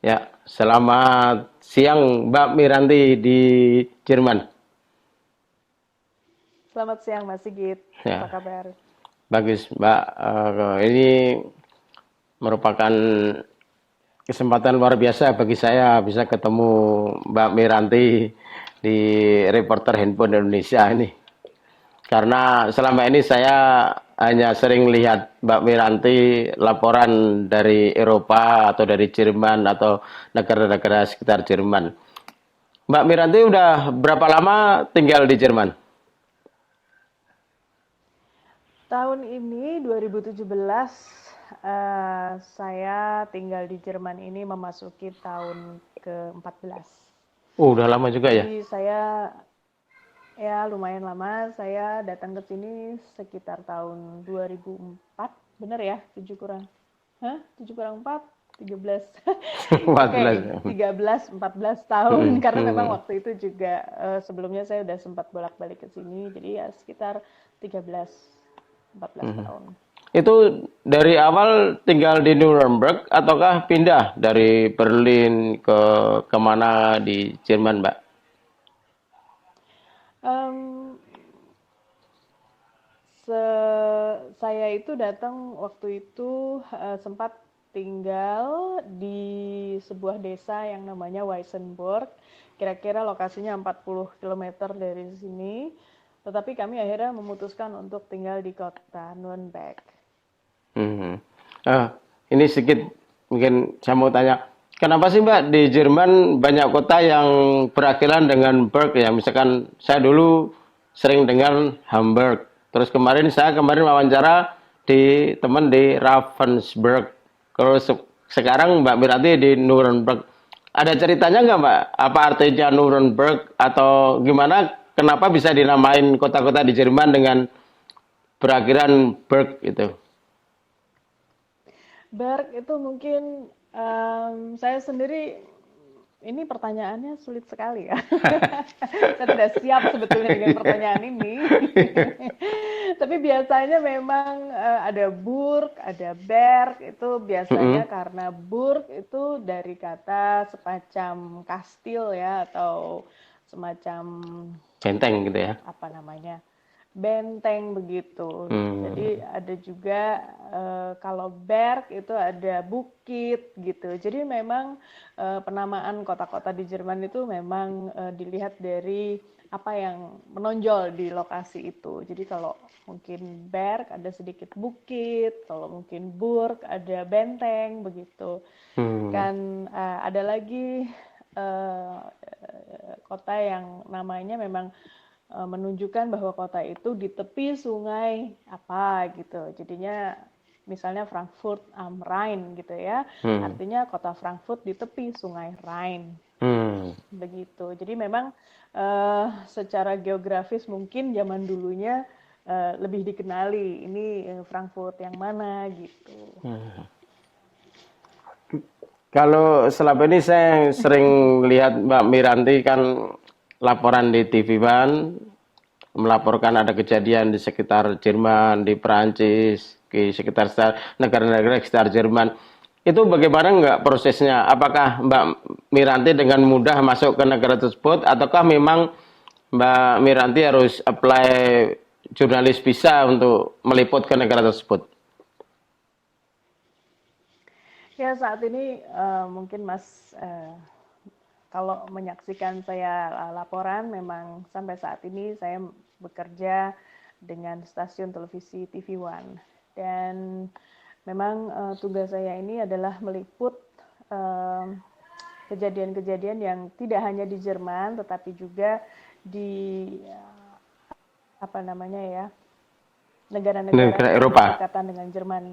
Ya, selamat siang Mbak Miranti di Jerman. Selamat siang Mas Sigit, apa Ya, kabar? bagus Mbak. Ini merupakan kesempatan luar biasa bagi saya bisa ketemu Mbak Miranti di Reporter Handphone Indonesia ini. Karena selama ini saya hanya sering lihat Mbak Miranti laporan dari Eropa atau dari Jerman atau negara-negara sekitar Jerman. Mbak Miranti udah berapa lama tinggal di Jerman? Tahun ini 2017 saya tinggal di Jerman ini memasuki tahun ke-14. Udah lama juga ya? Jadi saya ya lumayan lama, saya datang ke sini sekitar tahun 2004, bener ya? 7 kurang. Hah? 7 kurang 4? 13. 14 Oke, ya. 13, 14 tahun Hmm, karena memang hmm, waktu itu juga sebelumnya saya udah sempat bolak-balik ke sini. Jadi ya sekitar 13, 14 hmm. tahun. Itu dari awal tinggal di Nuremberg ataukah pindah dari Berlin ke kemana di Jerman, Mbak? Em, saya itu datang waktu itu sempat tinggal di sebuah desa yang namanya Weissenburg. Kira-kira lokasinya 40 kilometer dari sini. Tetapi kami akhirnya memutuskan untuk tinggal di kota Nuremberg. Hmm. Ah, ini sedikit mungkin saya mau tanya, kenapa sih Mbak di Jerman banyak kota yang berakhiran dengan Berg ya? Misalkan saya dulu sering dengar Hamburg. Terus kemarin wawancara di teman di Ravensburg. Kalau sekarang Mbak Mirati di Nuremberg. Ada ceritanya nggak Mbak? Apa artinya Nuremberg atau gimana? Kenapa bisa dinamain kota-kota di Jerman dengan berakhiran Berg itu? Berg itu mungkin saya sendiri ini pertanyaannya sulit sekali ya. Saya tidak siap sebetulnya dengan pertanyaan ini. Tapi biasanya memang ada burg, ada berg, itu biasanya Mm-mm. karena burg itu dari kata semacam kastil ya atau semacam Benteng gitu ya. apa namanya benteng begitu. Hmm. Jadi ada juga kalau berg itu ada bukit gitu. Jadi memang penamaan kota-kota di Jerman itu memang dilihat dari apa yang menonjol di lokasi itu. Jadi kalau mungkin berg ada sedikit bukit, kalau mungkin burg ada benteng begitu. Hmm. Kan ada lagi kota yang namanya memang menunjukkan bahwa kota itu di tepi sungai apa gitu. Jadinya misalnya Frankfurt am Rhein gitu ya. Hmm. Artinya kota Frankfurt di tepi sungai Rhine. Hmm. Begitu. Jadi memang secara geografis mungkin zaman dulunya lebih dikenali ini Frankfurt yang mana gitu. Kalau selama ini saya sering lihat Mbak Miranti kan laporan di TV One melaporkan ada kejadian di sekitar Jerman, di Perancis, di sekitar negara-negara sekitar Jerman. Itu bagaimana enggak prosesnya? Apakah Mbak Miranti dengan mudah masuk ke negara tersebut ataukah memang Mbak Miranti harus apply jurnalis visa untuk meliput ke negara tersebut? Ya saat ini mungkin Mas kalau menyaksikan saya laporan, memang sampai saat ini saya bekerja dengan stasiun televisi TV One dan memang tugas saya ini adalah meliput kejadian-kejadian yang tidak hanya di Jerman tetapi juga di apa namanya ya negara-negara Negara yang Eropa. berdekatan dengan Jerman.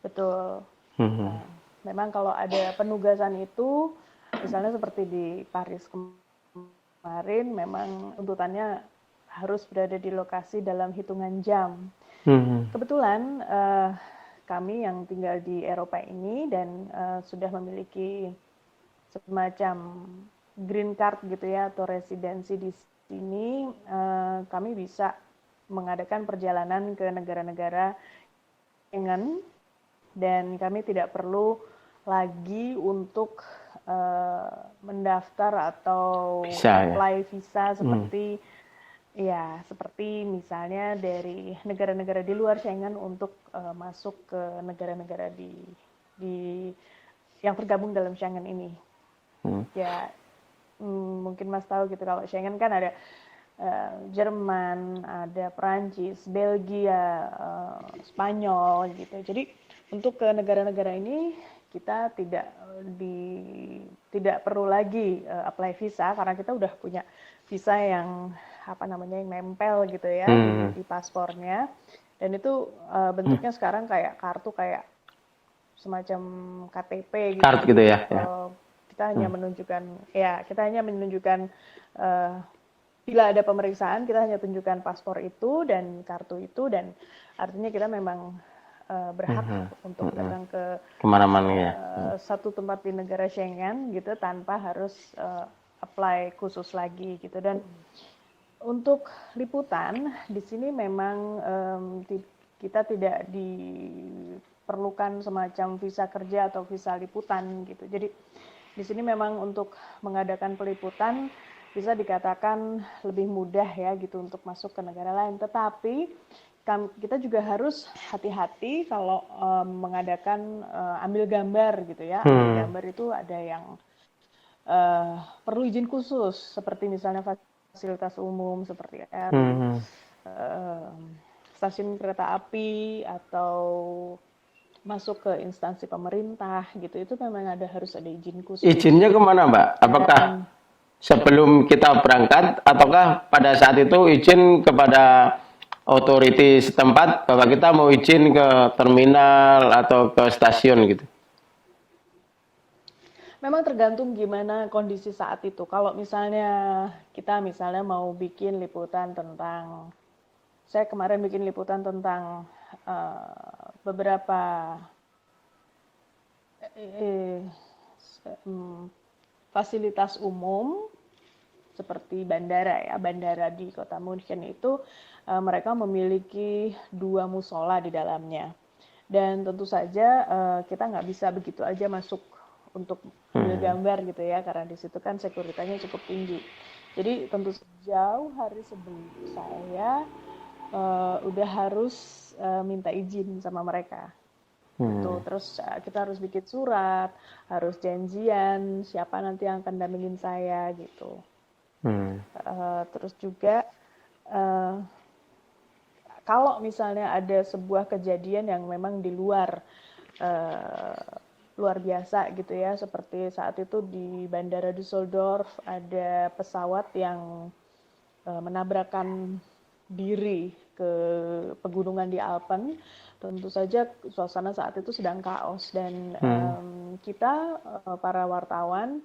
Betul. Hmm. Memang kalau ada penugasan itu, misalnya seperti di Paris kemarin, memang tuntutannya harus berada di lokasi dalam hitungan jam. Hmm. Kebetulan kami yang tinggal di Eropa ini dan sudah memiliki semacam green card gitu ya atau residensi di sini, kami bisa mengadakan perjalanan ke negara-negara Schengen dan kami tidak perlu lagi untuk mendaftar atau Bisa ya. apply visa seperti misalnya dari negara-negara di luar Schengen untuk masuk ke negara-negara di yang tergabung dalam Schengen ini. Ya, mungkin Mas tahu gitu, kalau Schengen kan ada Jerman, ada Perancis, Belgia, Spanyol gitu. Jadi untuk ke negara-negara ini kita tidak perlu lagi apply visa karena kita udah punya visa yang yang nempel gitu ya di paspornya. Dan itu bentuknya sekarang kayak kartu, kayak semacam KTP gitu. Card gitu ya. Kita hanya menunjukkan bila ada pemeriksaan, kita hanya tunjukkan paspor itu dan kartu itu, dan artinya kita memang berhak untuk datang ke kemana-mana ya. satu tempat di negara Schengen gitu tanpa harus apply khusus lagi gitu. Dan untuk liputan di sini memang kita tidak diperlukan semacam visa kerja atau visa liputan gitu. Jadi di sini memang untuk mengadakan peliputan bisa dikatakan lebih mudah ya gitu untuk masuk ke negara lain. Tetapi kita juga harus hati-hati kalau mengadakan ambil gambar gitu ya. Ambil gambar itu ada yang perlu izin khusus, seperti misalnya fasilitas umum seperti stasiun kereta api atau masuk ke instansi pemerintah gitu. Itu memang harus ada izin khusus. Izinnya kemana, Mbak? Apakah sebelum kita berangkat, ataukah pada saat itu izin kepada otoriti setempat bahwa kita mau izin ke terminal atau ke stasiun gitu? Memang tergantung gimana kondisi saat itu. Kalau misalnya kita mau bikin liputan tentang, saya kemarin bikin liputan tentang beberapa fasilitas umum seperti bandara di kota München itu mereka memiliki 2 musola di dalamnya, dan tentu saja kita nggak bisa begitu aja masuk untuk ambil gambar gitu ya, karena di situ kan sekuritasnya cukup tinggi. Jadi tentu jauh hari sebelum saya udah harus minta izin sama mereka. Tuh, terus kita harus bikin surat, harus janjian siapa nanti yang akan dampingin saya gitu. Terus juga kalau misalnya ada sebuah kejadian yang memang di luar biasa gitu ya, seperti saat itu di Bandara Düsseldorf ada pesawat yang menabrakkan diri ke pegunungan di Alpen. Tentu saja suasana saat itu sedang kaos, dan kita para wartawan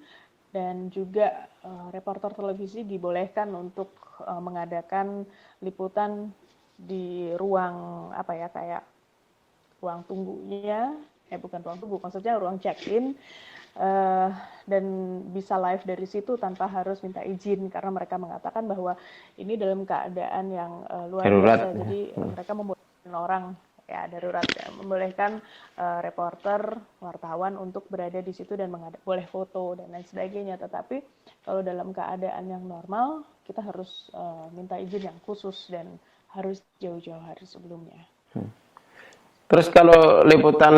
dan juga reporter televisi dibolehkan untuk mengadakan liputan di ruang kayak ruang tunggunya, bukan ruang tunggu, maksudnya ruang check-in, dan bisa live dari situ tanpa harus minta izin, karena mereka mengatakan bahwa ini dalam keadaan yang luar biasa. Jadi mereka membolehkan orang darurat ya, membolehkan reporter, wartawan untuk berada di situ dan boleh foto dan lain sebagainya. Tetapi kalau dalam keadaan yang normal, kita harus minta izin yang khusus dan harus jauh-jauh hari sebelumnya. Terus kalau liputan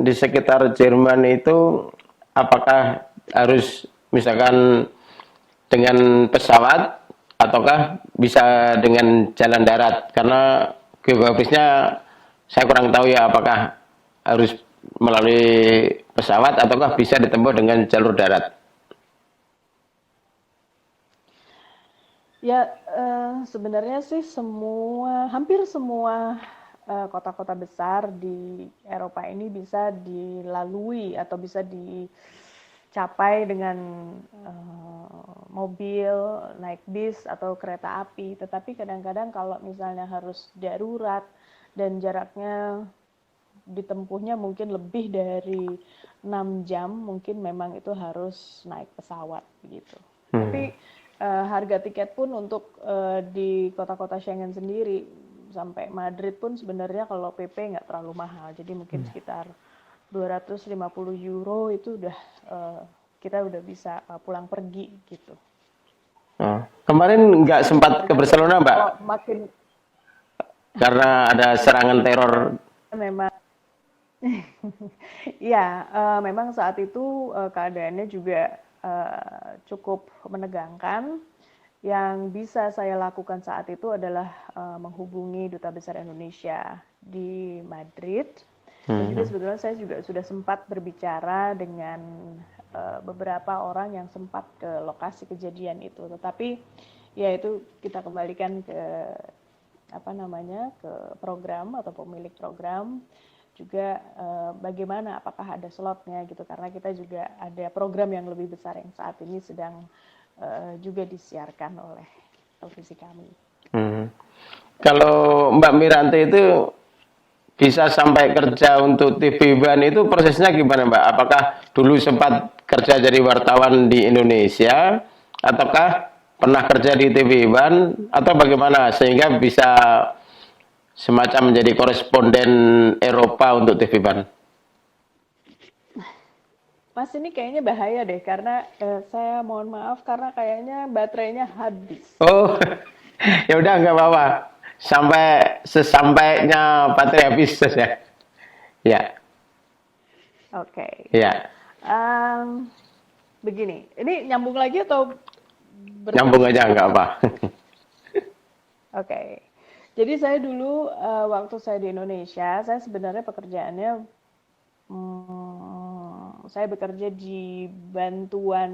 di sekitar Jerman itu, apakah harus misalkan dengan pesawat ataukah bisa dengan jalan darat? Karena geografisnya saya kurang tahu ya, apakah harus melalui pesawat ataukah bisa ditempuh dengan jalur darat? Ya, sebenarnya sih hampir semua kota-kota besar di Eropa ini bisa dilalui atau bisa dicapai dengan mobil, naik bis atau kereta api. Tetapi kadang-kadang kalau misalnya harus darurat dan jaraknya ditempuhnya mungkin lebih dari 6 jam, mungkin memang itu harus naik pesawat begitu. Tapi harga tiket pun untuk di kota-kota Schengen sendiri sampai Madrid pun sebenarnya kalau PP nggak terlalu mahal, jadi mungkin sekitar €250 itu udah kita udah bisa pulang pergi gitu. Oh. Kemarin nggak sempat ke Tergantung Barcelona, Mbak, kalau makin karena ada serangan teror. memang ya memang saat itu keadaannya juga cukup menegangkan. Yang bisa saya lakukan saat itu adalah menghubungi Duta Besar Indonesia di Madrid. Dan juga sebetulnya saya juga sudah sempat berbicara dengan beberapa orang yang sempat ke lokasi kejadian itu. Tetapi ya itu kita kembalikan ke ke program atau pemilik program juga bagaimana, apakah ada slotnya gitu, karena kita juga ada program yang lebih besar yang saat ini sedang juga disiarkan oleh televisi kami. Kalau Mbak Miranti itu bisa sampai kerja untuk TV One itu prosesnya gimana, Mbak? Apakah dulu sempat kerja jadi wartawan di Indonesia, ataukah pernah kerja di TV One, atau bagaimana sehingga bisa semacam menjadi koresponden Eropa untuk TV One? Mas, ini kayaknya bahaya deh, karena saya mohon maaf karena kayaknya baterainya habis. Oh, ya udah nggak apa-apa. Sampai sesampainya baterai habis saja. Ya, Oke. ya. Begini, ini nyambung lagi atau Nyambung aja nggak apa. Oke. Jadi saya dulu waktu saya di Indonesia, saya sebenarnya pekerjaannya saya bekerja di bantuan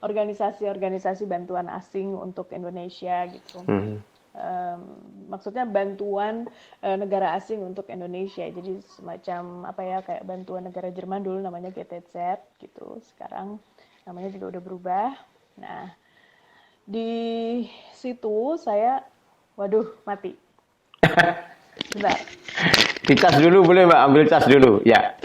organisasi-organisasi bantuan asing untuk Indonesia gitu. Maksudnya bantuan negara asing untuk Indonesia. Jadi semacam kayak bantuan negara Jerman dulu namanya GTZ gitu. Sekarang namanya juga udah berubah. Nah, di situ saya, waduh, mati. Bentar. Dicas dulu boleh, Mbak? Ambil cas dulu. Ya.